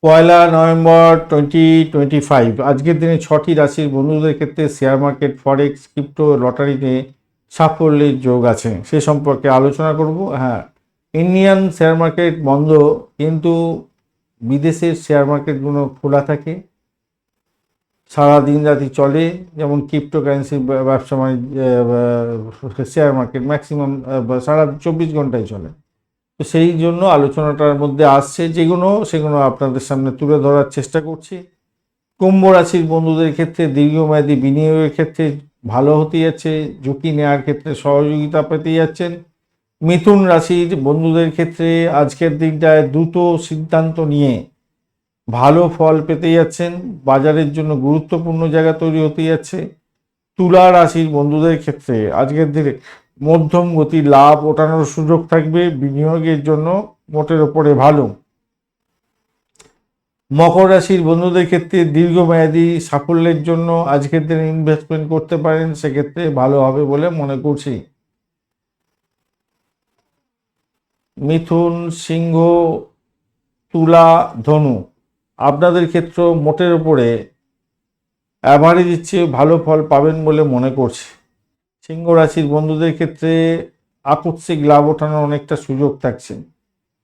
পয়লা November 2025 আজকের দিনে 6টি রাশির বন্ধুদের ক্ষেত্রে শেয়ার মার্কেট, ফরেক্স, ক্রিপ্টো, লটারিতে সাফল্যের যোগ আছে, সে সম্পর্কে আলোচনা করব। হ্যাঁ, ইন্ডিয়ান শেয়ার মার্কেট বন্ধ, কিন্তু বিদেশের শেয়ার মার্কেটগুলো খোলা থাকে, সারা দিন রাতি চলে। যেমন ক্রিপ্টোকারেন্সি ব্যবসা শেয়ার মার্কেট ম্যাক্সিমাম সারা 24 ঘন্টায় চলে। তো সেই জন্য আলোচনাটার মধ্যে আসছে সেগুলো আপনাদের সামনে তুলে ধরার চেষ্টা করছি। কুম্ভ রাশির বন্ধুদের ক্ষেত্রে দীর্ঘমেয়াদী বিনিয়োগের ক্ষেত্রে ভালো হতে যাচ্ছে, ঝুঁকি নেওয়ার ক্ষেত্রে সহযোগিতা পেতে যাচ্ছেন। মিথুন রাশির বন্ধুদের ক্ষেত্রে আজকের দিনটায় দ্রুত সিদ্ধান্ত নিয়ে ভালো ফল পেতে যাচ্ছেন, বাজারের জন্য গুরুত্বপূর্ণ জায়গা তৈরি হতে যাচ্ছে। তুলা রাশির বন্ধুদের ক্ষেত্রে আজকের দিনে মধ্যম গতির লাভ ওঠানোর সুযোগ থাকবে, বিনিয়োগের জন্য মোটের ওপরে ভালো। মকর রাশির বন্ধুদের ক্ষেত্রে দীর্ঘমেয়াদী সাফল্যের জন্য আজকের দিনে ইনভেস্টমেন্ট করতে পারেন, সেক্ষেত্রে ভালো হবে বলে মনে করছি। মিথুন, সিংহ, তুলা, ধনু আপনাদের ক্ষেত্র মোটের ওপরে অ্যাভারেজের চেয়ে ভালো ফল পাবেন বলে মনে করছি। সিংহ রাশির বন্ধুদের ক্ষেত্রে আকস্মিক লাভ ওঠানোর অনেকটা সুযোগ থাকছে।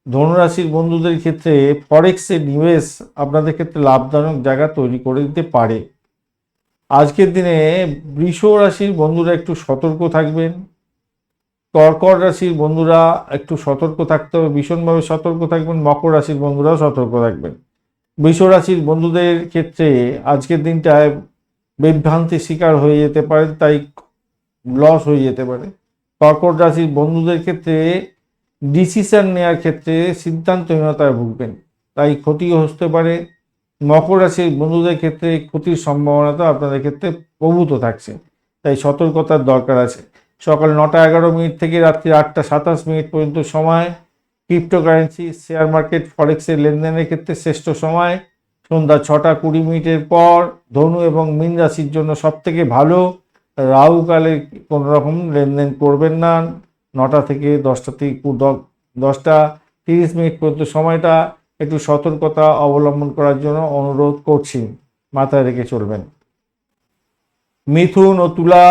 ধনুরাশির বন্ধুদের ক্ষেত্রে ফরেক্সে নিবেশ আপনাদের ক্ষেত্রে লাভজনক জায়গা তৈরি করে দিতে পারে। আজকের দিনে বৃষ রাশির বন্ধুরা একটু সতর্ক থাকবেন। কর্কট রাশির বন্ধুরা একটু সতর্ক থাকতে হবে, ভীষণভাবে সতর্ক থাকবেন। মকর রাশির বন্ধুরাও সতর্ক থাকবেন। বৃষ রাশির বন্ধুদের ক্ষেত্রে আজকের দিনটায় বিভ্রান্তির শিকার হয়ে যেতে পারেন, তাই লস হয়ে যেতে পারে। কর্কট রাশির বন্ধুদের ক্ষেত্রে ডিসিশন নেওয়ার ক্ষেত্রে সিদ্ধান্তহীনতায় ভুগবেন, তাই ক্ষতিও হতে পারে। মকর রাশির বন্ধুদের ক্ষেত্রে ক্ষতির সম্ভাবনাটা আপনাদের ক্ষেত্রে প্রভূত থাকছে, তাই সতর্কতার দরকার আছে। সকাল 9:11 থেকে রাত্রি 8:27 পর্যন্ত সময় ক্রিপ্টোকারেন্সি, শেয়ার মার্কেট, ফরেক্সের লেনদেনের ক্ষেত্রে শ্রেষ্ঠ সময়। সন্ধ্যা 6:20 পর ধনু এবং মীন রাশির জন্য সবথেকে ভালো। রাহুকালে কোনো রকম লেনদেন করবেন না। 9টা থেকে 10:30 পর্যন্ত সময়টা একটু সতর্কতা অবলম্বন করার জন্য অনুরোধ করছি, মাথায় রেখে চলবেন। মিথুন ও তুলা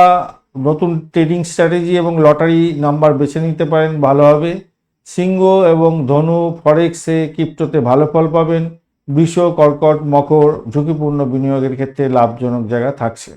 নতুন ট্রেডিং স্ট্র্যাটেজি এবং লটারি নাম্বার বেছে নিতে পারেন, ভালো হবে। সিংহ এবং ধনু ফরেক্সে, ক্রিপ্টোতে ভালো ফল পাবেন। বৃষ, কর্কট, মকর ঝুঁকিপূর্ণ বিনিয়োগের ক্ষেত্রে লাভজনক জায়গা থাকছে।